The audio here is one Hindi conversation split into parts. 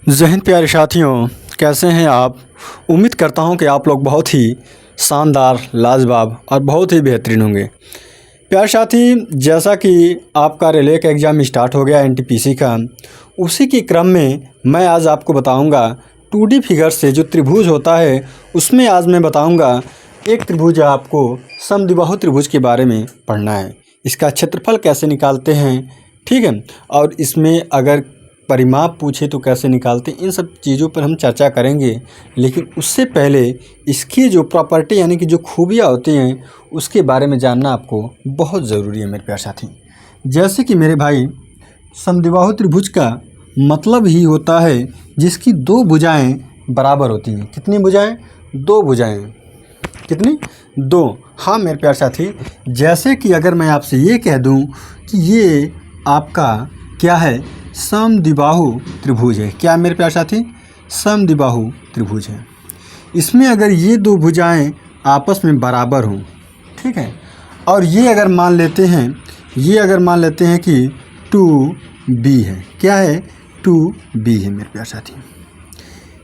जय हिंद प्यारे साथियों, कैसे हैं आप। उम्मीद करता हूं कि आप लोग बहुत ही शानदार, लाजवाब और बहुत ही बेहतरीन होंगे। प्यारे साथी, जैसा कि आपका रेलवे का एग्ज़ाम स्टार्ट हो गया एनटीपीसी का, उसी के क्रम में मैं आज आपको बताऊंगा 2D फिगर से जो त्रिभुज होता है उसमें आज मैं बताऊंगा एक त्रिभुज है, आपको समद्विबाहु त्रिभुज के बारे में पढ़ना है। इसका क्षेत्रफल कैसे निकालते हैं, ठीक है, और इसमें अगर परिमाप पूछे तो कैसे निकालते हैं, इन सब चीज़ों पर हम चर्चा करेंगे। लेकिन उससे पहले इसकी जो प्रॉपर्टी यानी कि जो खूबियाँ होती हैं उसके बारे में जानना आपको बहुत ज़रूरी है मेरे प्यारे साथी। जैसे कि मेरे भाई, समद्विबाहु त्रिभुज का मतलब ही होता है जिसकी दो भुजाएं बराबर होती हैं। कितनी भुजाएं? दो भुजाएं। कितनी? दो। हाँ मेरे प्यारे साथी, जैसे कि अगर मैं आपसे ये कह दूं कि ये आपका क्या है, समद्विबाहु त्रिभुज है। क्या मेरे प्यारे साथी? समद्विबाहु त्रिभुज है। इसमें अगर ये दो भुजाएं आपस में बराबर हों, ठीक है, और ये अगर मान लेते हैं कि 2b है। क्या है? 2b है मेरे प्यारे साथी।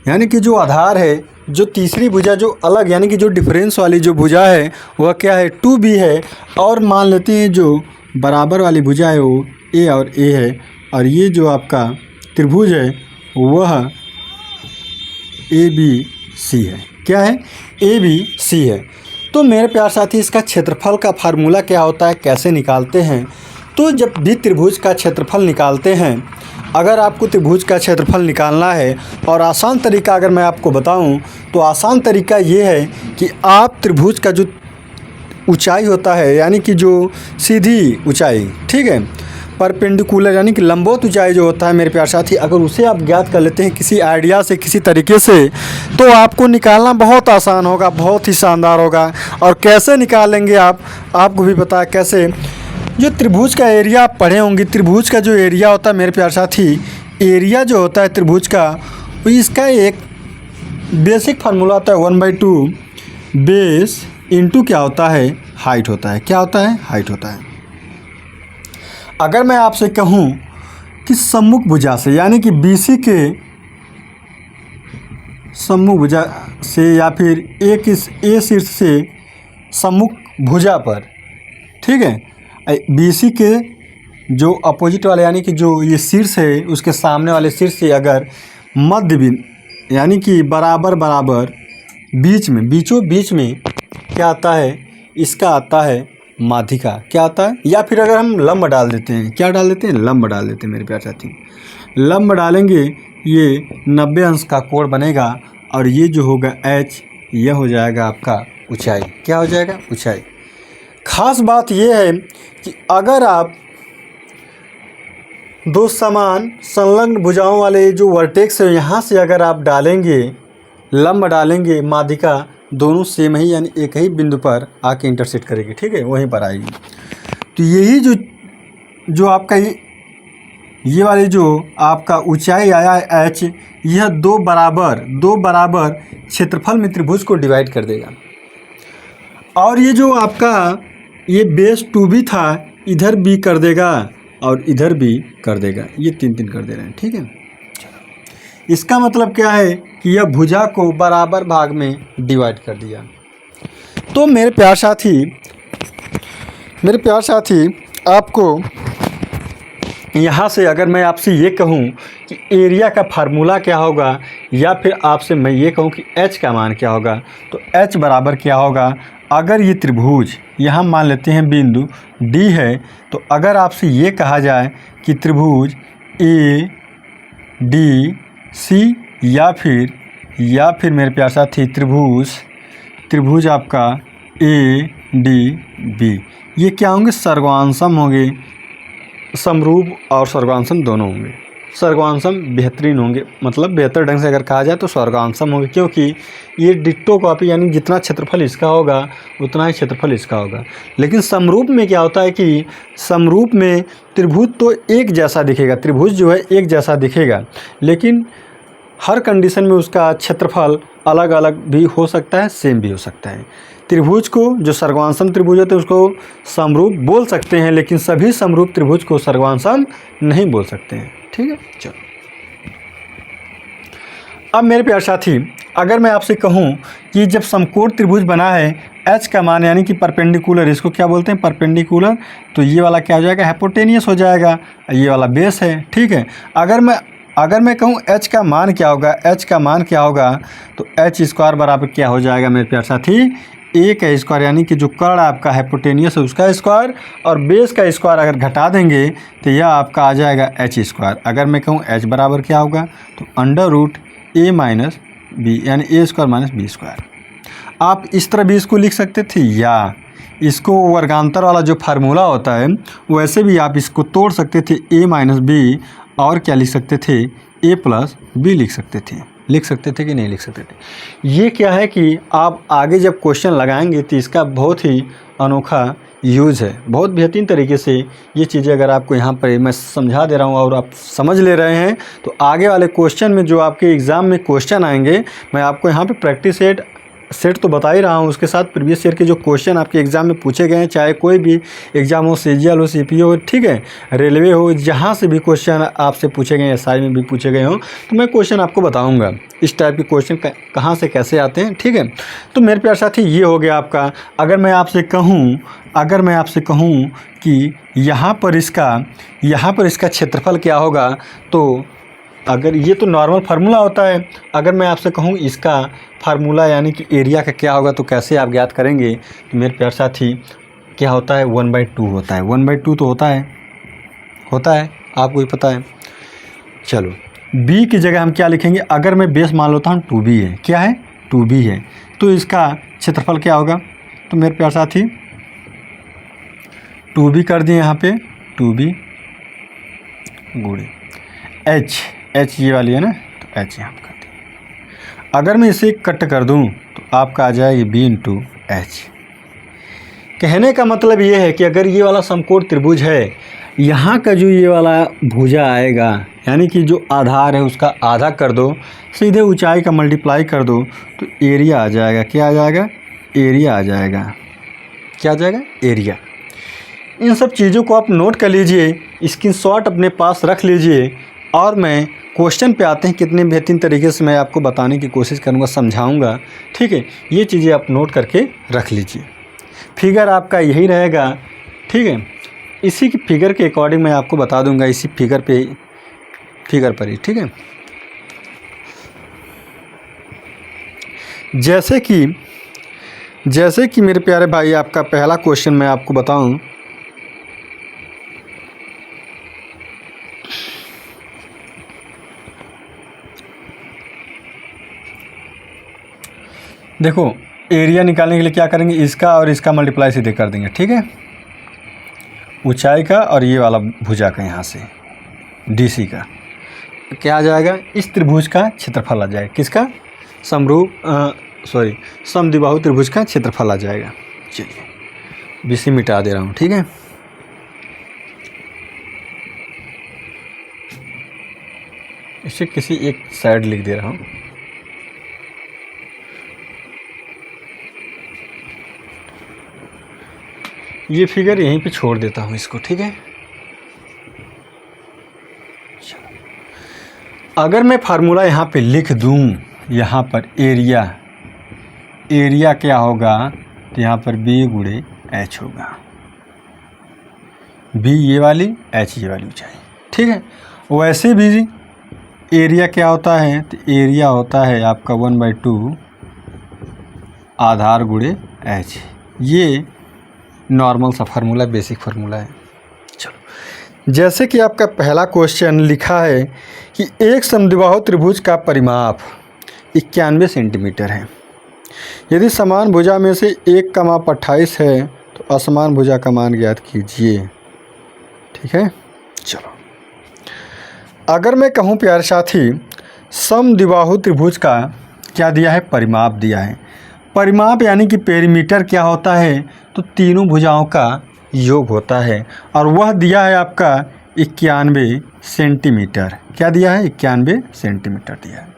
यानी कि जो आधार है, जो तीसरी भुजा जो अलग यानी कि जो डिफरेंस वाली जो भुजा है वह क्या है? 2b है। और मान लेते हैं जो बराबर वाली भुजा है वो a और a है, और ये जो आपका त्रिभुज है वह ABC है। क्या है? ABC है। तो मेरे प्यारे साथी, इसका क्षेत्रफल का फार्मूला क्या होता है, कैसे निकालते हैं? तो जब भी त्रिभुज का क्षेत्रफल निकालते हैं, अगर आपको त्रिभुज का क्षेत्रफल निकालना है और आसान तरीका अगर मैं आपको बताऊं तो आसान तरीका ये है कि आप त्रिभुज का जो ऊंचाई होता है यानी कि जो सीधी ऊंचाई, ठीक है, परपेंडिकुलर यानी कि लंबवत ऊंचाई जो होता है मेरे प्यारे साथी, अगर उसे आप ज्ञात कर लेते हैं किसी आइडिया से, किसी तरीके से, तो आपको निकालना बहुत आसान होगा, बहुत ही शानदार होगा। और कैसे निकालेंगे आपको भी पता है कैसे। जो त्रिभुज का एरिया आप पढ़े होंगे, त्रिभुज का जो एरिया होता है मेरे प्यारे साथी, एरिया जो होता है त्रिभुज का, तो इसका एक बेसिक फार्मूला होता है 1/2 बेस इंटू क्या होता है? हाइट होता है। क्या होता है? हाइट होता है। अगर मैं आपसे कहूं कि सम्मुख भुजा से यानी कि BC के सम्मुख भुजा से या फिर A शीर्ष से सम्मुख भुजा पर, ठीक है, BC के जो अपोजिट वाले यानी कि जो ये शीर्ष है उसके सामने वाले शीर्ष से अगर मध्य बिंदु यानी कि बराबर बीचों बीच में क्या आता है? इसका आता है माध्यिका। क्या आता है? या फिर अगर हम लंब डाल देते हैं, क्या डाल देते हैं? लंब डाल देते हैं मेरे प्यारे साथी। लंब डालेंगे, ये 90 अंश का कोण बनेगा, और ये जो होगा h, यह हो जाएगा आपका ऊंचाई। क्या हो जाएगा? ऊंचाई। खास बात यह है कि अगर आप दो समान संलग्न भुजाओं वाले जो वर्टेक्स है यहाँ से अगर आप डालेंगे, लंब डालेंगे, माध्यिका दोनों सेम ही यानी एक ही बिंदु पर आके इंटरसेक्ट करेगी, ठीक है, वहीं पर आएगी। तो यही जो आपका ये वाली जो आपका ऊंचाई आया है h, यह दो बराबर क्षेत्रफल में त्रिभुज को डिवाइड कर देगा। और ये जो आपका ये बेस 2b था, इधर b कर देगा और इधर b कर देगा, ये 3 कर दे रहे हैं, ठीक है। इसका मतलब क्या है कि यह भुजा को बराबर भाग में डिवाइड कर दिया। तो मेरे प्यारे साथी, आपको यहाँ से अगर मैं आपसे ये कहूँ कि एरिया का फार्मूला क्या होगा, या फिर आपसे मैं ये कहूँ कि h का मान क्या होगा, तो h बराबर क्या होगा? अगर ये त्रिभुज यहाँ मान लेते हैं बिंदु D है, तो अगर आपसे ये कहा जाए कि त्रिभुज ADC या फिर मेरे प्यारे साथी त्रिभुज आपका ADB, ये क्या होंगे? सर्वांशम होंगे। समरूप और सर्वांशम दोनों होंगे। सर्वांशम बेहतरीन होंगे, मतलब बेहतर ढंग से अगर कहा जाए तो सर्वांशम होंगे, क्योंकि ये डिट्टो कॉपी यानी जितना क्षेत्रफल इसका होगा उतना ही क्षेत्रफल इसका होगा। लेकिन समरूप में क्या होता है कि समरूप में त्रिभुज तो एक जैसा दिखेगा, त्रिभुज जो है एक जैसा दिखेगा, लेकिन हर कंडीशन में उसका क्षेत्रफल अलग अलग भी हो सकता है, सेम भी हो सकता है। त्रिभुज को जो सर्वांशम त्रिभुज होते हैं उसको समरूप बोल सकते हैं, लेकिन सभी समरूप त्रिभुज को सर्वांशम नहीं बोल सकते हैं, ठीक है। चलो अब मेरे प्यारे साथी, अगर मैं आपसे कहूँ कि जब समकोण त्रिभुज बना है, एच का मान यानी कि परपेंडिकुलर, इसको क्या बोलते हैं, परपेंडिकुलर, तो ये वाला क्या हो जाएगा, हाइपोटेनियस हो जाएगा, ये वाला बेस है। ठीक है, अगर मैं कहूँ एच का मान क्या होगा, एच का मान क्या होगा, तो एच स्क्वायर बराबर क्या हो जाएगा मेरे प्यारे साथी, ए का स्क्वायर यानी कि जो कर्ण आपका हाइपोटेनियस है उसका स्क्वायर, और बेस का स्क्वायर अगर घटा देंगे तो यह आपका आ जाएगा एच स्क्वायर। अगर मैं कहूँ एच बराबर क्या होगा, तो अंडर रूट ए माइनस बी यानी ए स्क्वायर माइनस बी स्क्वायर। आप इस तरह भी इसको लिख सकते थे, या इसको वर्गांतर वाला जो फार्मूला होता है वैसे भी आप इसको तोड़ सकते थे, ए माइनस बी, और क्या लिख सकते थे, ए प्लस बी लिख सकते थे कि नहीं लिख सकते थे। ये क्या है कि आप आगे जब क्वेश्चन लगाएंगे तो इसका बहुत ही अनोखा यूज़ है, बहुत बेहतरीन तरीके से ये चीज़ें अगर आपको यहाँ पर मैं समझा दे रहा हूँ और आप समझ ले रहे हैं, तो आगे वाले क्वेश्चन में जो आपके एग्ज़ाम में क्वेश्चन आएंगे, मैं आपको यहाँ पे प्रैक्टिस सेट तो बता ही रहा हूँ, उसके साथ प्रीवियस ईयर के जो क्वेश्चन आपके एग्ज़ाम में पूछे गए हैं, चाहे कोई भी एग्ज़ाम हो, सीजीएल हो, सीपीओ हो, ठीक है, रेलवे हो, जहाँ से भी क्वेश्चन आपसे पूछे गए, एसआई में भी पूछे गए हों, तो मैं क्वेश्चन आपको बताऊँगा इस टाइप के क्वेश्चन कहाँ से कैसे आते हैं। ठीक है, तो मेरे प्यारे साथी ये हो गया आपका। अगर मैं आपसे कहूँ कि यहाँ पर इसका क्षेत्रफल क्या होगा, तो अगर ये तो नॉर्मल फार्मूला होता है, अगर मैं आपसे कहूँ इसका फार्मूला यानी कि एरिया का क्या होगा, तो कैसे आप ज्ञात करेंगे, तो मेरे प्यारे साथी क्या होता है, 1/2 होता है। 1/2 तो होता है आपको ही पता है। चलो b की जगह हम क्या लिखेंगे, अगर मैं बेस मान लेता हूँ 2b है, क्या है 2b है, तो इसका क्षेत्रफल क्या होगा, तो मेरे प्यारे साथी 2b कर दिए यहाँ पे, 2b गुणे h ये वाली है ना, तो h यहाँ पर कर दिए। अगर मैं इसे कट कर दूँ तो आपका आ जाएगी b इंटू एच। कहने का मतलब ये है कि अगर ये वाला समकोण त्रिभुज है, यहाँ का जो ये वाला भुजा आएगा यानी कि जो आधार है उसका आधा कर दो, सीधे ऊंचाई का मल्टीप्लाई कर दो, तो एरिया आ जाएगा। क्या आ जाएगा, एरिया आ जाएगा। क्या आ जाएगा, एरिया। इन सब चीज़ों को आप नोट कर लीजिए, स्क्रीनशॉट अपने पास रख लीजिए, और मैं क्वेश्चन पे आते हैं कितने बेहतरीन तरीके से मैं आपको बताने की कोशिश करूँगा, समझाऊँगा। ठीक है, ये चीज़ें आप नोट करके रख लीजिए। फिगर आपका यही रहेगा। ठीक है, इसी की फिगर के अकॉर्डिंग मैं आपको बता दूंगा, इसी फिगर पर ही। ठीक है, जैसे कि मेरे प्यारे भाई, आपका पहला क्वेश्चन मैं आपको बताऊं, देखो एरिया निकालने के लिए क्या करेंगे, इसका और इसका मल्टीप्लाई सीधे कर देंगे। ठीक है, ऊंचाई का और ये वाला भुजा का, यहाँ से डीसी का क्या आ जाएगा, इस त्रिभुज का क्षेत्रफल आ जाएगा। किसका, समद्विबाहु त्रिभुज का क्षेत्रफल आ जाएगा। चलिए बीसी मिटा दे रहा हूँ। ठीक है, इसे किसी एक साइड लिख दे रहा हूँ। ये फिगर यहीं पे छोड़ देता हूँ इसको। ठीक है, अगर मैं फार्मूला यहाँ पे लिख दूँ, यहाँ पर एरिया क्या होगा, तो यहाँ पर b गुणे h होगा। b ये वाली, h ये वाली ऊंचाई। ठीक है, वैसे भी एरिया क्या होता है, तो एरिया होता है आपका 1/2 आधार गुणे h। ये नॉर्मल सा फार्मूला, बेसिक फार्मूला है। चलो, जैसे कि आपका पहला क्वेश्चन लिखा है कि एक समद्विबाहु त्रिभुज का परिमाप 91 सेंटीमीटर है। यदि समान भुजा में से एक का माप 28 है, तो असमान भुजा का मान ज्ञात कीजिए। ठीक है, चलो, अगर मैं कहूँ प्यारे साथी, समद्विबाहु त्रिभुज का क्या दिया है, परिमाप दिया है। परिमाप यानी कि पेरीमीटर क्या होता है, तो तीनों भुजाओं का योग होता है, और वह दिया है आपका 91 सेंटीमीटर। क्या दिया है, 91 सेंटीमीटर दिया है।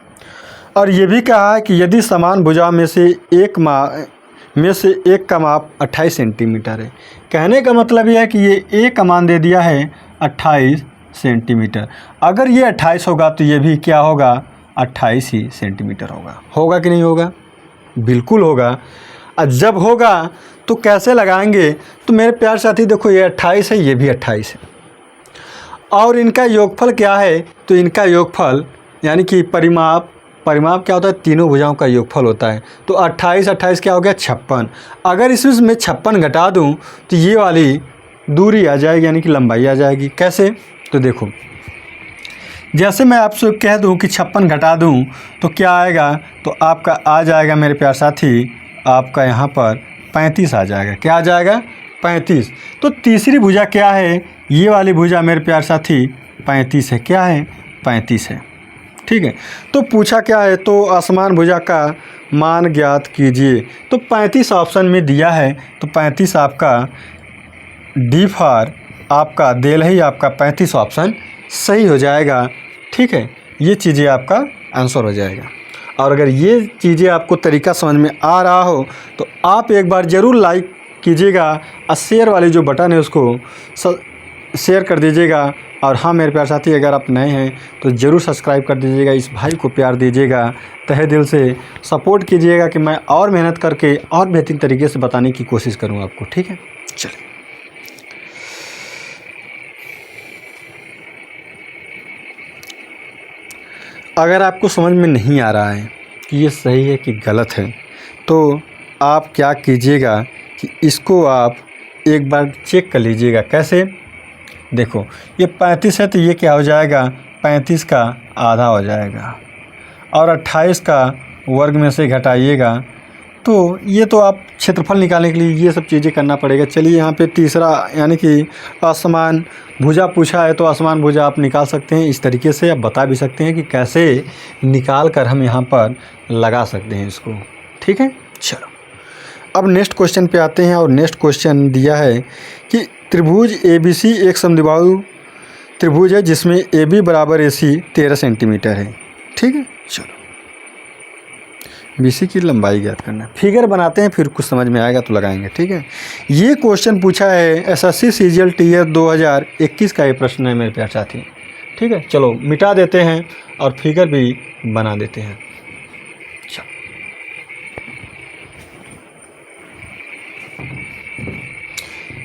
और ये भी कहा है कि यदि समान भुजा में से एक का माप 28 सेंटीमीटर है। कहने का मतलब यह है कि ये एक का मान दे दिया है 28 सेंटीमीटर। अगर ये 28 होगा तो ये भी क्या होगा, 28 ही सेंटीमीटर होगा। होगा कि नहीं होगा? बिल्कुल होगा। और जब होगा तो कैसे लगाएंगे? तो मेरे प्यारे साथी देखो, ये 28 है, ये भी 28 है, और इनका योगफल क्या है? तो इनका योगफल यानी कि परिमाप क्या होता है? तीनों भुजाओं का योगफल होता है। तो 28 क्या हो गया? 56। अगर इसमें मैं 56 घटा दूं तो ये वाली दूरी आ जाएगी, यानी कि लंबाई आ जाएगी। कैसे? तो देखो, जैसे मैं आपसे कह दूं कि 56 घटा दूं तो क्या आएगा? तो आपका आ जाएगा मेरे प्यार साथी, आपका यहाँ पर 35 आ जाएगा। क्या आ जाएगा? 35। तो तीसरी भुजा क्या है? ये वाली भुजा मेरे प्यार साथी 35 है। क्या है? 35 है। ठीक है। तो पूछा क्या है? तो असमान भुजा का मान ज्ञात कीजिए। तो 35 ऑप्शन में दिया है, तो 35 आपका डी फॉर आपका देल ही आपका 35 ऑप्शन सही हो जाएगा। ठीक है, ये चीज़ें आपका आंसर हो जाएगा। और अगर ये चीज़ें आपको तरीका समझ में आ रहा हो तो आप एक बार ज़रूर लाइक कीजिएगा और शेयर वाली जो बटन है उसको शेयर कर दीजिएगा। और हाँ मेरे प्यारे साथी, अगर आप नए हैं तो ज़रूर सब्सक्राइब कर दीजिएगा। इस भाई को प्यार दीजिएगा, तहे दिल से सपोर्ट कीजिएगा कि मैं और मेहनत करके और बेहतरीन तरीके से बताने की कोशिश करूँ आपको। ठीक है, चलिए। अगर आपको समझ में नहीं आ रहा है कि ये सही है कि गलत है, तो आप क्या कीजिएगा कि इसको आप एक बार चेक कर लीजिएगा। कैसे? देखो, ये 35 है तो ये क्या हो जाएगा? 35 का आधा हो जाएगा, और 28 का वर्ग में से घटाइएगा तो ये तो आप क्षेत्रफल निकालने के लिए ये सब चीज़ें करना पड़ेगा। चलिए, यहाँ पे तीसरा यानी कि असमान भुजा पूछा है, तो असमान भुजा आप निकाल सकते हैं। इस तरीके से आप बता भी सकते हैं कि कैसे निकाल कर हम यहाँ पर लगा सकते हैं इसको। ठीक है, चलो अब नेक्स्ट क्वेश्चन पे आते हैं। और नेक्स्ट क्वेश्चन दिया है कि त्रिभुज ABC एक समद्विबाहु त्रिभुज है जिसमें AB बराबर AC 13 सेंटीमीटर है। ठीक है, चलो BC की लंबाई ज्ञात करना है। फिगर बनाते हैं, फिर कुछ समझ में आएगा तो लगाएंगे। ठीक है, ये क्वेश्चन पूछा है SSC CGL टीयर 2021 का ये प्रश्न है मेरे प्यारे साथी। ठीक है, चलो मिटा देते हैं और फिगर भी बना देते हैं।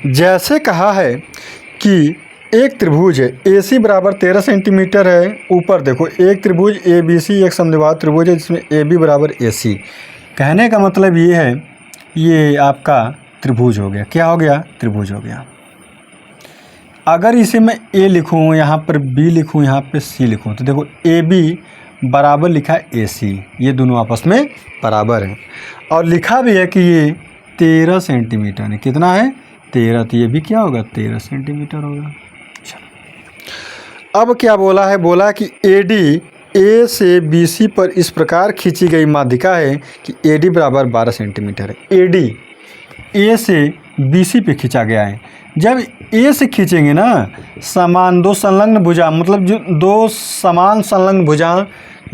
जैसे कहा है कि एक त्रिभुज है AC बराबर 13 सेंटीमीटर है। ऊपर देखो, एक त्रिभुज ABC एक समद्विबाहु त्रिभुज है जिसमें AB बराबर AC। कहने का मतलब ये है, ये आपका त्रिभुज हो गया। क्या हो गया? त्रिभुज हो गया। अगर इसे मैं A लिखूँ, यहाँ पर B लिखूँ, यहाँ पर C लिखूँ, तो देखो AB बराबर लिखा है AC, ये दोनों आपस में बराबर हैं। और लिखा भी है कि ये 13 सेंटीमीटर है। कितना है? 13। तो ये भी क्या होगा? 13 सेंटीमीटर होगा। चलो, अब क्या बोला है? बोला कि AD A से BC पर इस प्रकार खींची गई माध्यिका है कि AD बराबर 12 सेंटीमीटर है। AD A से BC पे खींचा गया है। जब A से खींचेंगे ना, समान दो संलग्न भुजा, मतलब जो दो समान संलग्न भुजा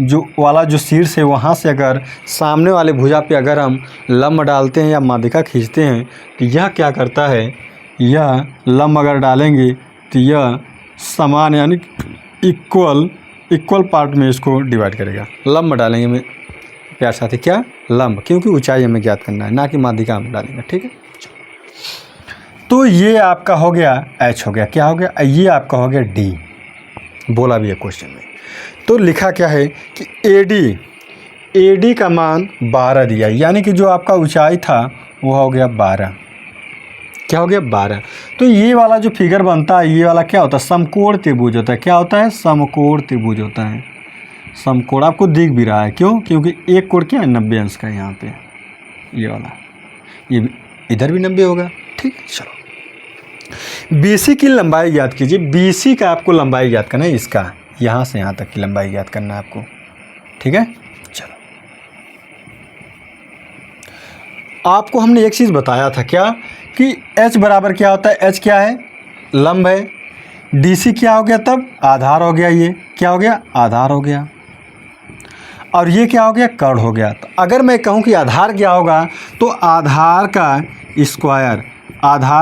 जो वाला जो शीर्ष है, वहाँ से अगर सामने वाले भुजा पे अगर हम लंब डालते हैं या माध्यिका खींचते हैं तो यह क्या करता है? यह लंब अगर डालेंगे तो यह समान यानी इक्वल पार्ट में इसको डिवाइड करेगा। लंब डालेंगे में प्यार साथी, क्या? लंब, क्योंकि ऊंचाई हमें ज्ञात करना है, ना कि माध्यिका हम डालेंगे। ठीक है, तो ये आपका हो गया H हो गया। क्या हो गया? ये आपका हो गया D। बोला भी है क्वेश्चन में। तो लिखा क्या है कि AD का मान 12 दिया, यानी कि जो आपका ऊंचाई था वो हो गया 12। क्या हो गया? 12। तो ये वाला जो फिगर बनता है, ये वाला क्या होता है? समकोण त्रिभुज होता है। क्या होता है? समकोण त्रिभुज होता है। समकोण आपको दिख भी रहा है, क्यों? क्योंकि एक कोण क्या है? 90 अंश का है यहाँ पे, ये वाला, ये इधर भी 90 होगा। ठीक, चलो BC की लंबाई ज्ञात कीजिए। BC का आपको लंबाई ज्ञात करना है, इसका यहाँ से यहाँ तक की लंबाई ज्ञात करना है आपको। ठीक है, चलो आपको हमने एक चीज़ बताया था, क्या? कि H बराबर क्या होता है? H क्या है? लंब है। DC क्या हो गया? तब आधार हो गया। ये क्या हो गया? आधार हो गया। और ये क्या हो गया? कर्ण हो गया। तो अगर मैं कहूँ कि आधार क्या होगा, तो आधार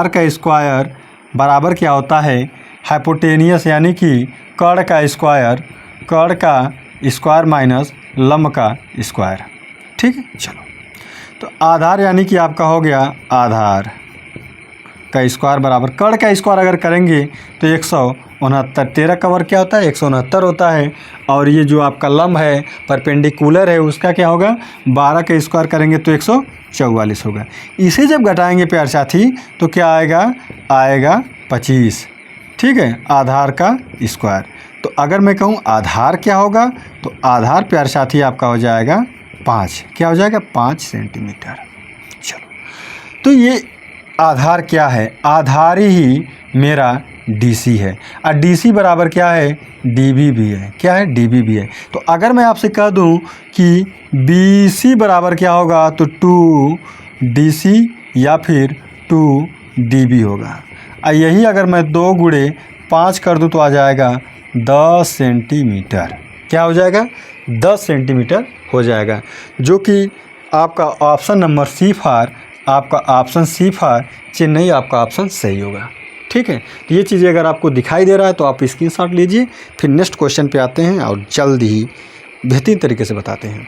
का स्क्वायर बराबर क्या होता है? हाइपोटेनियस, यानी कि कर्ण का स्क्वायर माइनस लंब का स्क्वायर। ठीक है, चलो तो आधार यानी कि आपका हो गया आधार का स्क्वायर बराबर कर्ण का स्क्वायर अगर करेंगे तो 169, 13 का वर्ग क्या होता है 169 होता है। और ये जो आपका लंब है परपेंडिकुलर है उसका क्या होगा 12 का स्क्वायर करेंगे तो 144 होगा। इसे जब घटाएंगे प्यार साथी तो क्या आएगा 25। ठीक है, आधार का स्क्वायर। तो अगर मैं कहूँ आधार क्या होगा तो आधार प्यार साथी आपका हो जाएगा 5। क्या हो जाएगा 5 सेंटीमीटर। चलो तो ये आधार क्या है, आधार ही मेरा DC है और DC बराबर क्या है DB भी है। क्या है DB भी है। तो अगर मैं आपसे कह दूं कि BC बराबर क्या होगा तो 2DC या फिर 2DB होगा। और यही अगर मैं 2 गुणे 5 कर दूं तो आ जाएगा 10 सेंटीमीटर। क्या हो जाएगा 10 सेंटीमीटर हो जाएगा, जो कि आपका ऑप्शन नंबर सी फॉर आपका ऑप्शन सी फॉर चेन्नई आपका ऑप्शन सही होगा। ठीक है, ये चीज़ें अगर आपको दिखाई दे रहा है तो आप स्क्रीनशॉट लीजिए। फिर नेक्स्ट क्वेश्चन पे आते हैं और जल्द ही बेहतरीन तरीके से बताते हैं।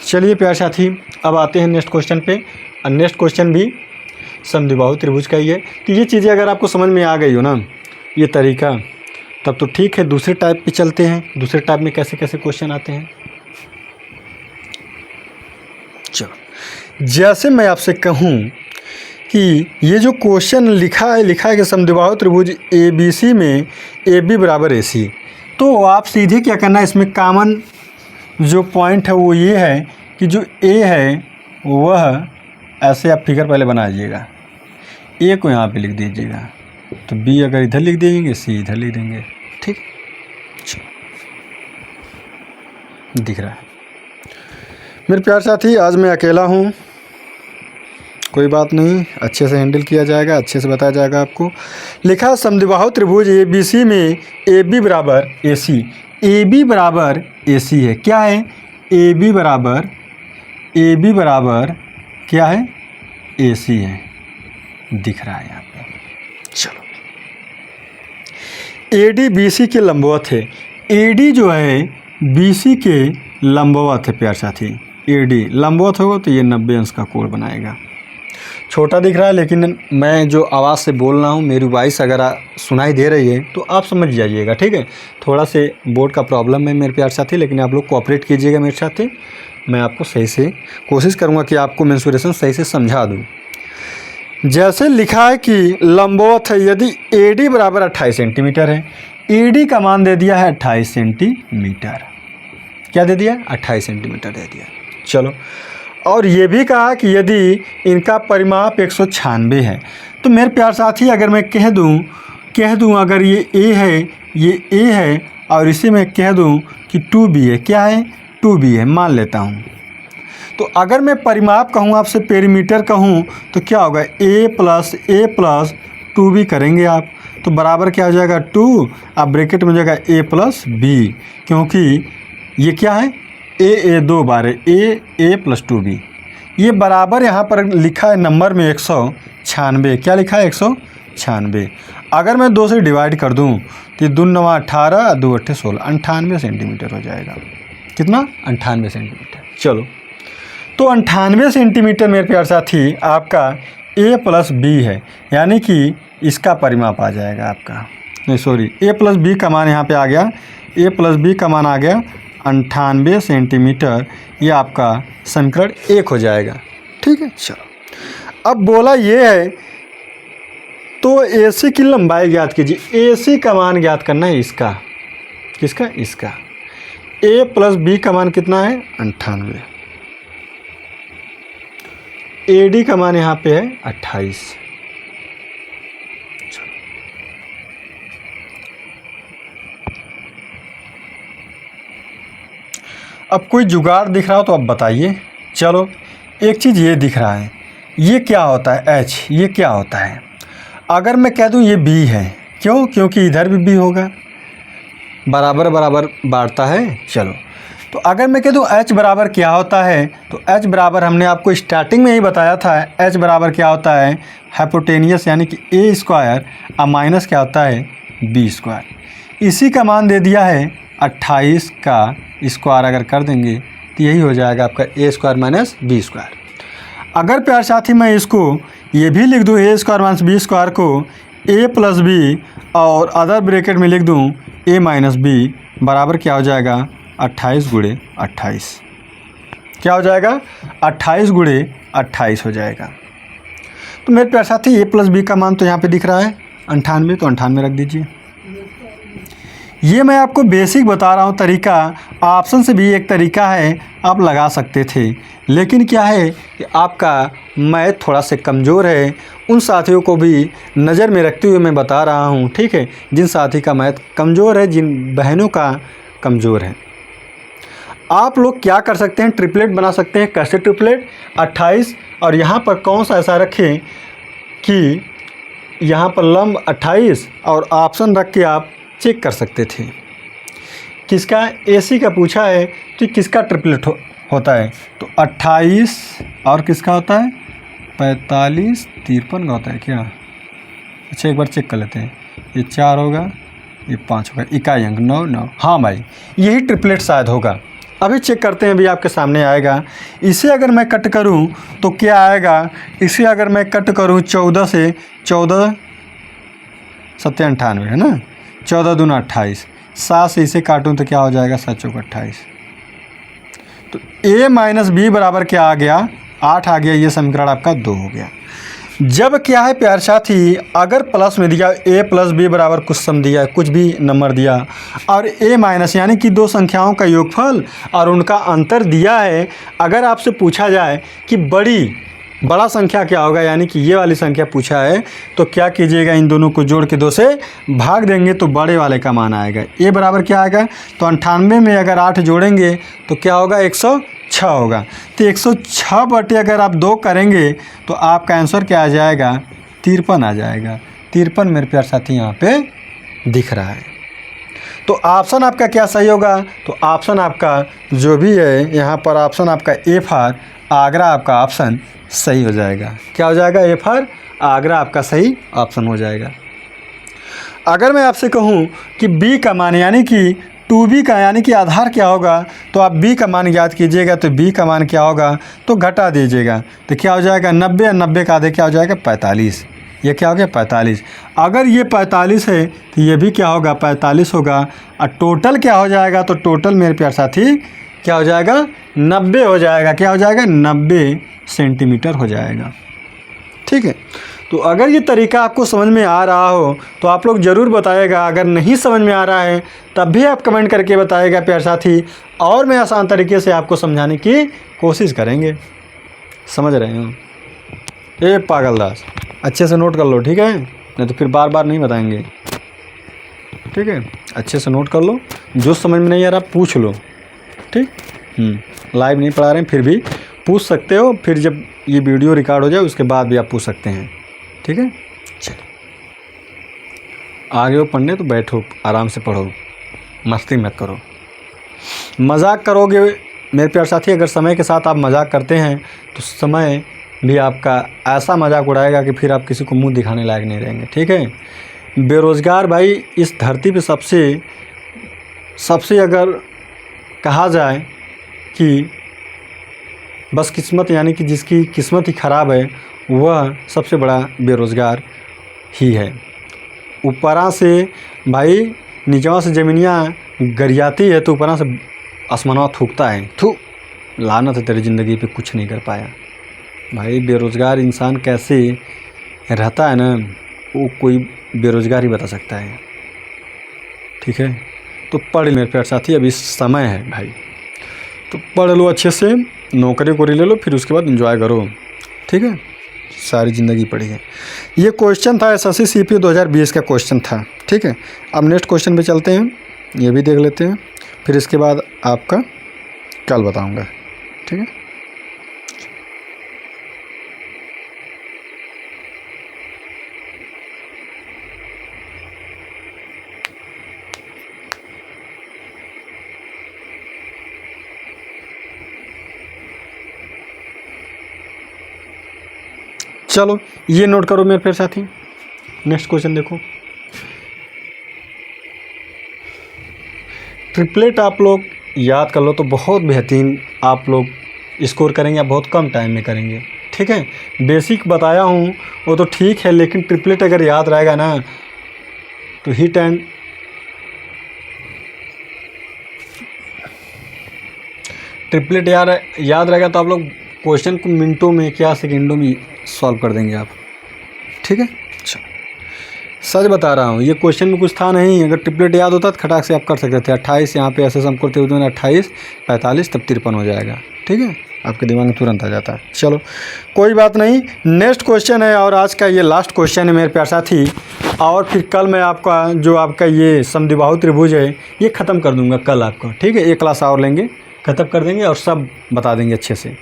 चलिए प्यारे साथी, अब आते हैं नेक्स्ट क्वेश्चन पे। और नेक्स्ट क्वेश्चन भी समद्विबाहु त्रिभुज का ही है। तो ये चीज़ें अगर आपको समझ में आ गई हो ना ये तरीका, तब तो ठीक है। दूसरे टाइप पे चलते हैं, दूसरे टाइप में कैसे कैसे क्वेश्चन आते हैं। चलो, जैसे मैं आपसे कहूँ कि ये जो क्वेश्चन लिखा है कि समद्विबाहु त्रिभुज ABC में AB बराबर AC, तो आप सीधे क्या करना है, इसमें कॉमन जो पॉइंट है वो ये है कि जो A है वह ऐसे आप फिगर पहले बना लीजिएगा, A को यहाँ पे लिख दीजिएगा, तो B अगर इधर लिख देंगे C इधर लिख देंगे। ठीक, दिख रहा है मेरे प्यार साथी। आज मैं अकेला हूँ, कोई बात नहीं, अच्छे से हैंडल किया जाएगा, अच्छे से बताया जाएगा आपको। लिखा समद्विबाहु त्रिभुज ABC में AB बराबर AC, AB बराबर AC है। क्या है AB बराबर क्या है AC है, दिख रहा है यहाँ पे। चलो, AD BC के लंबवत है। AD जो है BC के लंबवत है प्यार साथी। AD लंबवत होगा तो ये 90 अंश का कोण बनाएगा। छोटा दिख रहा है लेकिन मैं जो आवाज़ से बोल रहा हूँ, मेरी वॉइस अगर सुनाई दे रही है तो आप समझ जाइएगा। ठीक है, थोड़ा से बोर्ड का प्रॉब्लम है मेरे प्यार साथी, लेकिन आप लोग कोऑपरेट कीजिएगा मेरे साथ। मैं आपको सही से कोशिश करूँगा कि आपको मेंसुरेशन सही से समझा दूँ। जैसे लिखा है कि लंबवत है, यदि AD बराबर 28 सेंटीमीटर है, AD का मान दे दिया है 28 सेंटीमीटर। क्या दे दिया 28 सेंटीमीटर दे दिया। चलो, और ये भी कहा कि यदि इनका परिमाप 196 है, तो मेरे प्यार साथी अगर मैं कह दूं अगर ये A है और इसे मैं कह दूं कि 2B है। क्या है 2B है, मान लेता हूं। तो अगर मैं परिमाप कहूं, आपसे पेरीमीटर कहूं, तो क्या होगा A प्लस 2B करेंगे आप, तो बराबर क्या हो जाएगा 2, अब ब्रैकेट में हो जाएगा A प्लस B, क्योंकि ये क्या है A 2 bar A plus 2B। ये बराबर यहाँ पर लिखा है नंबर में 196। क्या लिखा है 196। अगर मैं 2 से डिवाइड कर दूँ तो 2 9 18 2 8 16, 98 सेंटीमीटर हो जाएगा। कितना 98 सेंटीमीटर। चलो, तो 98 सेंटीमीटर मेरे प्यार साथी आपका A प्लस B है, यानी कि इसका परिमाप आ जाएगा आपका, नहीं सॉरी, A प्लस B का मान यहाँ पे आ गया, A प्लस B का मान आ गया 98 सेंटीमीटर। ये आपका समीकरण 1 हो जाएगा। ठीक है, चलो, अब बोला ये है तो AC की लंबाई ज्ञात कीजिए। AC का मान ज्ञात करना है इसका, किसका, इसका। A प्लस B का मान कितना है 98, AD का मान यहाँ पे है 28। अब कोई जुगाड़ दिख रहा हो तो आप बताइए। चलो, एक चीज़ ये दिख रहा है, ये क्या होता है H, ये क्या होता है। अगर मैं कह दूं ये b है, क्यों? क्योंकि इधर भी b होगा, बराबर बराबर बांटता है। चलो, तो अगर मैं कह दूं h बराबर क्या होता है, तो h बराबर हमने आपको स्टार्टिंग में ही बताया था, h बराबर क्या होता है, हाइपोटेनियस यानी कि a स्क्वायर और माइनस क्या होता है, b स्क्वायर। इसी का मान दे दिया है 28 का स्क्वायर अगर कर देंगे तो यही हो जाएगा आपका a square minus b square. अगर प्यार साथी मैं इसको ये भी लिख दूँ a square minus b square को a प्लस b और अदर ब्रैकेट में लिख दूँ a माइनस b बराबर क्या हो जाएगा, 28 गुणे 28। क्या हो जाएगा, 28 गुणे 28 हो जाएगा। तो मेरे प्यार साथी a प्लस b का मान तो यहाँ पे दिख रहा है 98, तो 98 रख दीजिए। ये मैं आपको बेसिक बता रहा हूँ तरीका, ऑप्शन से भी एक तरीका है, आप लगा सकते थे। लेकिन क्या है कि आपका मैथ थोड़ा से कमज़ोर है, उन साथियों को भी नज़र में रखते हुए मैं बता रहा हूँ, ठीक है। जिन साथी का मैथ कमज़ोर है, जिन बहनों का कमज़ोर है, आप लोग क्या कर सकते हैं, ट्रिपलेट बना सकते हैं। कैसे ट्रिपलेट, 28 और यहाँ पर कौन सा ऐसा रखें कि यहाँ पर लंब 28 और ऑप्शन रख के आप चेक कर सकते थे। किसका, AC का पूछा है तो किसका ट्रिपलेट होता है, तो 28 और किसका होता है, 45 53 का होता है क्या? अच्छा एक बार चेक कर लेते हैं, ये 4 होगा, ये 5 होगा, इकाई अंक 9 9। हाँ भाई, यही ट्रिपलेट शायद होगा। अभी चेक करते हैं, अभी आपके सामने आएगा। इसे अगर मैं कट करूं तो क्या आएगा, इसे अगर मैं कट करूं 14 से, 14 7 98 है ना, 14 दूना 28, 7 से इसे काटूं तो क्या हो जाएगा, 7 चौक 28। तो a माइनस b बराबर क्या आ गया, 8 आ गया। ये समीकरण आपका 2 हो गया। जब क्या है प्यार साथी, अगर प्लस में दिया a प्लस b बराबर कुछ सम दिया है, कुछ भी नंबर दिया, और a माइनस यानी कि दो संख्याओं का योगफल और उनका अंतर दिया है, अगर आपसे पूछा जाए कि बड़ा संख्या क्या होगा, यानी कि ये वाली संख्या पूछा है, तो क्या कीजिएगा, इन दोनों को जोड़ के 2 से भाग देंगे तो बड़े वाले का मान आएगा। a बराबर क्या आएगा, तो 98 में अगर 8 जोड़ेंगे तो क्या होगा, 106 होगा। तो 106 बटे अगर आप 2 करेंगे तो आपका आंसर क्या आ जाएगा, 53 आ जाएगा। 53 मेरे प्यार साथी यहाँ पे दिख रहा है। तो ऑप्शन आपका क्या सही होगा, तो ऑप्शन आपका जो भी है यहाँ पर, ऑप्शन आपका ए फॉर आगरा आपका ऑप्शन सही हो जाएगा। क्या हो जाएगा, ए फॉर आगरा आपका सही ऑप्शन हो जाएगा। अगर मैं आपसे कहूँ कि b का मान यानी कि 2b का यानी कि आधार क्या होगा, तो आप b का मान याद कीजिएगा। तो b का मान क्या होगा, तो घटा दीजिएगा, तो क्या हो जाएगा 90, 90 का आधे क्या हो जाएगा 45। ये क्या हो गया 45। अगर ये 45 है तो ये भी क्या होगा 45 होगा। और टोटल क्या हो जाएगा, तो टोटल मेरे प्यार साथी क्या हो जाएगा 90 हो जाएगा। क्या हो जाएगा 90 सेंटीमीटर हो जाएगा। ठीक है, तो अगर ये तरीका आपको समझ में आ रहा हो तो आप लोग ज़रूर बताइएगा। अगर नहीं समझ में आ रहा है तब भी आप कमेंट करके बताइएगा प्यार साथी, और मैं आसान तरीके से आपको समझाने की कोशिश करेंगे। समझ रहे हो? ए पागलदास, अच्छे से नोट कर लो, ठीक है, नहीं तो फिर बार बार नहीं बताएंगे। ठीक है, अच्छे से नोट कर लो, जो समझ में नहीं आ रहा पूछ लो। ठीक, लाइव नहीं पढ़ा रहे हैं, फिर भी पूछ सकते हो। फिर जब ये वीडियो रिकॉर्ड हो जाए उसके बाद भी आप पूछ सकते हैं। ठीक है, चलो आगे हो पढ़ने तो बैठो, आराम से पढ़ो, मस्ती मत करो। मजाक करोगे मेरे प्यार साथी, अगर समय के साथ आप मजाक करते हैं तो समय भी आपका ऐसा मजाक उड़ाएगा कि फिर आप किसी को मुंह दिखाने लायक नहीं रहेंगे। ठीक है, बेरोज़गार भाई इस धरती पे सबसे अगर कहा जाए कि बस किस्मत, यानी कि जिसकी किस्मत ही ख़राब है, वह सबसे बड़ा बेरोज़गार ही है। ऊपरा से भाई नीचवा से ज़मीनियाँ गरियाती है तो ऊपरा से आसमानवा थूकता है। थू, लानत है तेरी ज़िंदगी पे, कुछ नहीं कर पाया। भाई बेरोज़गार इंसान कैसे रहता है ना, वो कोई बेरोज़गार ही बता सकता है। ठीक है, तो पढ़ मेरे प्यार साथी, अभी समय है भाई, तो पढ़ लो अच्छे से, नौकरी को ले लो, फिर उसके बाद एंजॉय करो। ठीक है, सारी ज़िंदगी पढ़ी है। ये क्वेश्चन था SSC CP 2020 का क्वेश्चन था। ठीक है, अब नेक्स्ट क्वेश्चन पे चलते हैं, ये भी देख लेते हैं, फिर इसके बाद आपका कल बताऊंगा। ठीक है, चलो ये नोट करो मेरे प्यारे साथी। नेक्स्ट क्वेश्चन देखो, ट्रिपलेट आप लोग याद कर लो तो बहुत बेहतरीन आप लोग स्कोर करेंगे, आप बहुत कम टाइम में करेंगे। ठीक है, बेसिक बताया हूँ वो तो ठीक है, लेकिन ट्रिपलेट अगर याद रहेगा ना तो हिट एंड ट्रिपलेट याद रहेगा तो आप लोग क्वेश्चन को मिनटों में क्या सेकंडों में सॉल्व कर देंगे आप। ठीक है, अच्छा सच बता रहा हूँ, ये क्वेश्चन में कुछ था नहीं। अगर ट्रिपलेट याद होता तो खटाक से आप कर सकते थे। 28 यहाँ पे ऐसे सम करते हुए 28 45 तब 53 हो जाएगा। ठीक है, आपके दिमाग में तुरंत आ जाता है। चलो कोई बात नहीं, नेक्स्ट क्वेश्चन है और आज का ये लास्ट क्वेश्चन है मेरे प्यारे साथी। और फिर कल मैं आपका जो आपका ये समद्विबाहु त्रिभुज है ये ख़त्म कर दूंगा कल आपका। ठीक है, एक क्लास और लेंगे, ख़त्म कर देंगे और सब बता देंगे अच्छे से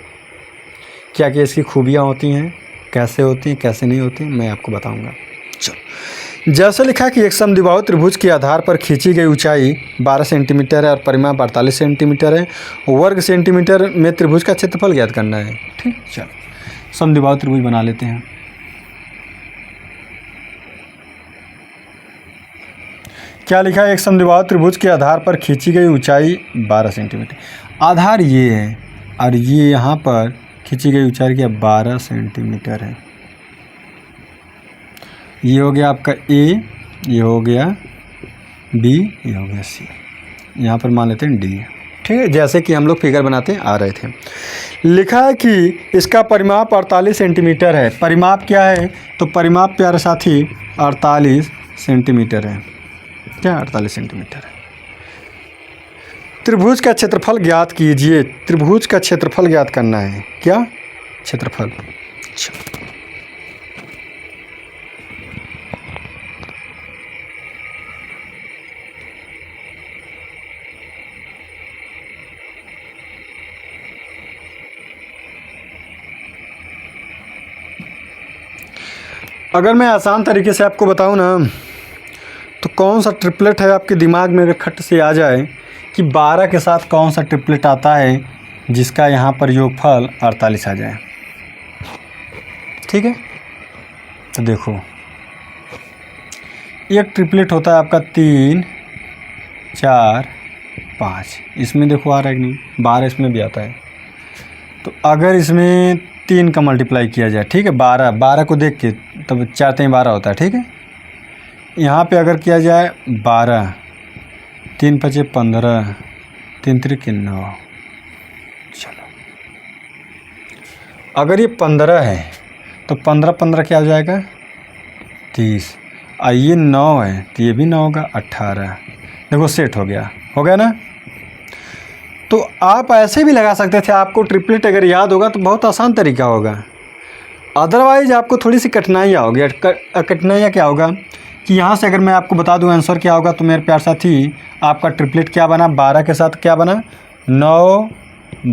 क्या क्या इसकी खूबियाँ होती हैं, कैसे होती हैं कैसे नहीं होती, मैं आपको बताऊँगा। चलो, जैसे लिखा कि एक समद्विबाहु त्रिभुज के आधार पर खींची गई ऊंचाई 12 सेंटीमीटर है और परिमाप 48 सेंटीमीटर है। वर्ग सेंटीमीटर में त्रिभुज का क्षेत्रफल ज्ञात करना है। ठीक, चलो समद्विबाहु त्रिभुज बना लेते हैं। क्या लिखा है, एक समद्विबाहु त्रिभुज के आधार पर खींची गई ऊंचाई 12 सेंटीमीटर। आधार ये है और ये यहाँ पर खींची गई ऊंचाई क्या 12 सेंटीमीटर है। ये हो गया आपका ए, ये हो गया बी, ये हो गया सी, यहाँ पर मान लेते हैं डी। ठीक है, जैसे कि हम लोग फिगर बनाते आ रहे थे। लिखा है कि इसका परिमाप 48 सेंटीमीटर है। परिमाप क्या है, तो परिमाप प्यारे साथी 48 सेंटीमीटर है। क्या 48 सेंटीमीटर है। त्रिभुज का क्षेत्रफल ज्ञात कीजिए। त्रिभुज का क्षेत्रफल ज्ञात करना है। क्या क्षेत्रफल। अगर मैं आसान तरीके से आपको बताऊं ना तो कौन सा ट्रिपलेट है आपके दिमाग में अगर खट से आ जाए कि 12 के साथ कौन सा ट्रिपलेट आता है जिसका यहाँ पर योगफल 48 आ जाए। ठीक है, तो देखो एक ट्रिपलेट होता है आपका 3 4 5, इसमें देखो आ रहा है कि नहीं, 12 इसमें भी आता है। तो अगर इसमें 3 का मल्टीप्लाई किया जाए, ठीक है, 12 को देख के तब 4 3 12 होता है। ठीक है, यहाँ पे अगर किया जाए 12, 3 5 15, 3 3 9। चलो अगर ये 15 है तो 15 15 क्या हो जाएगा 30, और ये 9 है तो ये भी 9 होगा 18। देखो सेट हो गया ना। तो आप ऐसे भी लगा सकते थे, आपको ट्रिपलेट अगर याद होगा तो बहुत आसान तरीका होगा। अदरवाइज आपको थोड़ी सी कठिनाइयाँ होगी। कठिनाइयाँ क्या होगा कि यहाँ से अगर मैं आपको बता दूँ आंसर क्या होगा, तो मेरे प्यार साथी आपका ट्रिपलेट क्या बना, 12 के साथ क्या बना 9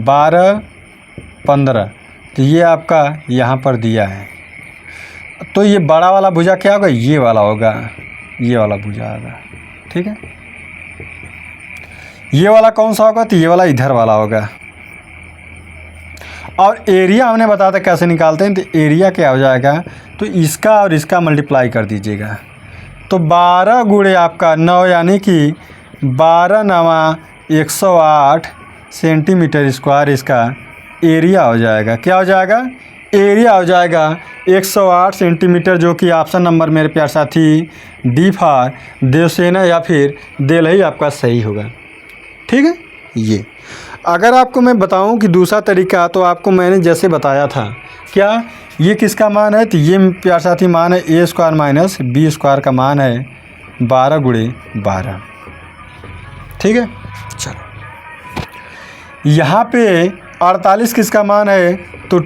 12 15। तो ये आपका यहाँ पर दिया है, तो ये बड़ा वाला भुजा क्या होगा, ये वाला होगा, ये वाला भुजा होगा। ठीक है, ये वाला कौन सा होगा, तो ये वाला इधर वाला होगा। और एरिया हमने बताया था कैसे निकालते हैं, तो एरिया क्या हो जाएगा, तो इसका और इसका मल्टीप्लाई कर दीजिएगा। तो 12 गुणे आपका 9 यानी कि 12 9 108 सेंटीमीटर स्क्वायर इसका एरिया हो जाएगा। क्या हो जाएगा, एरिया हो जाएगा 108 सेंटीमीटर, जो कि ऑप्शन नंबर मेरे प्यार साथी डी फॉर देवसेना या फिर देलही आपका सही होगा। ठीक है, ये अगर आपको मैं बताऊं कि दूसरा तरीका, तो आपको मैंने जैसे बताया था, क्या ये किसका मान है, तो ये प्यार साथी मान है ए स्क्वायर माइनस बी स्क्वायर का मान है 12 गुणे 12। ठीक है, चलो यहाँ पे 48 किसका मान है, तो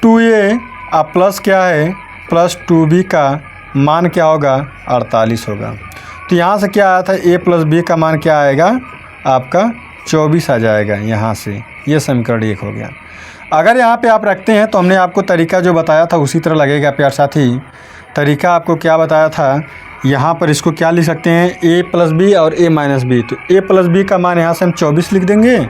2a प्लस क्या है प्लस 2b का मान क्या होगा 48 होगा। तो यहाँ से क्या आया था, a प्लस b का मान क्या आएगा आपका 24 आ जाएगा। यहाँ से ये समीकरण 1 हो गया। अगर यहाँ पे आप रखते हैं तो हमने आपको तरीका जो बताया था उसी तरह लगेगा प्यार साथी। तरीका आपको क्या बताया था, यहाँ पर इसको क्या लिख सकते हैं, a प्लस बी और a माइनस बी। तो a प्लस बी का मान यहाँ से हम 24 लिख देंगे,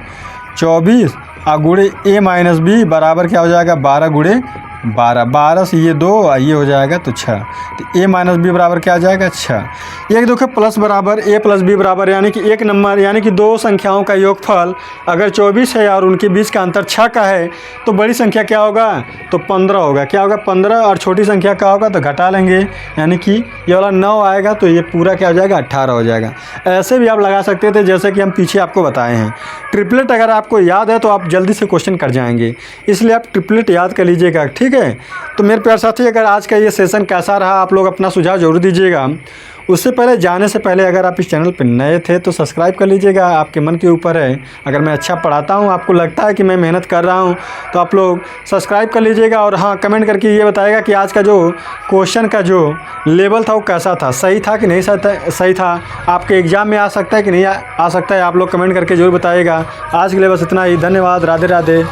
24 गुणे a माइनस बी बराबर क्या हो जाएगा 12 गुणे 12, 12 से ये 2 ये हो जाएगा तो 6। तो a माइनस बी बराबर क्या आ जाएगा 6। एक देखो प्लस बराबर a प्लस बी बराबर यानी कि एक नंबर यानी कि दो संख्याओं का योगफल अगर 24 है और उनके बीच का अंतर 6 का है तो बड़ी संख्या क्या होगा तो 15 होगा। क्या होगा 15 और छोटी संख्या क्या होगा तो घटा लेंगे यानी कि ये वाला 9 आएगा तो ये पूरा क्या हो जाएगा 18 हो जाएगा। ऐसे भी आप लगा सकते थे जैसे कि हम पीछे आपको बताए हैं। ट्रिपलेट अगर आपको याद है तो आप जल्दी से क्वेश्चन कर जाएंगे, इसलिए आप ट्रिपलेट याद कर लीजिएगा, ठीक है। तो मेरे प्यारे साथी अगर आज का ये सेशन कैसा रहा आप लोग अपना सुझाव जरूर दीजिएगा। उससे पहले जाने से पहले अगर आप इस चैनल पर नए थे तो सब्सक्राइब कर लीजिएगा, आपके मन के ऊपर है। अगर मैं अच्छा पढ़ाता हूँ आपको लगता है कि मैं मेहनत कर रहा हूँ तो आप लोग सब्सक्राइब कर लीजिएगा। और हाँ, कमेंट करके ये बताइएगा कि आज का जो क्वेश्चन का जो लेवल था वो कैसा था, सही था कि नहीं सही था, आपके एग्ज़ाम में आ सकता है कि नहीं आ सकता है, आप लोग कमेंट करके ज़रूर बताइएगा। आज के लिए बस इतना ही, धन्यवाद, राधे राधे।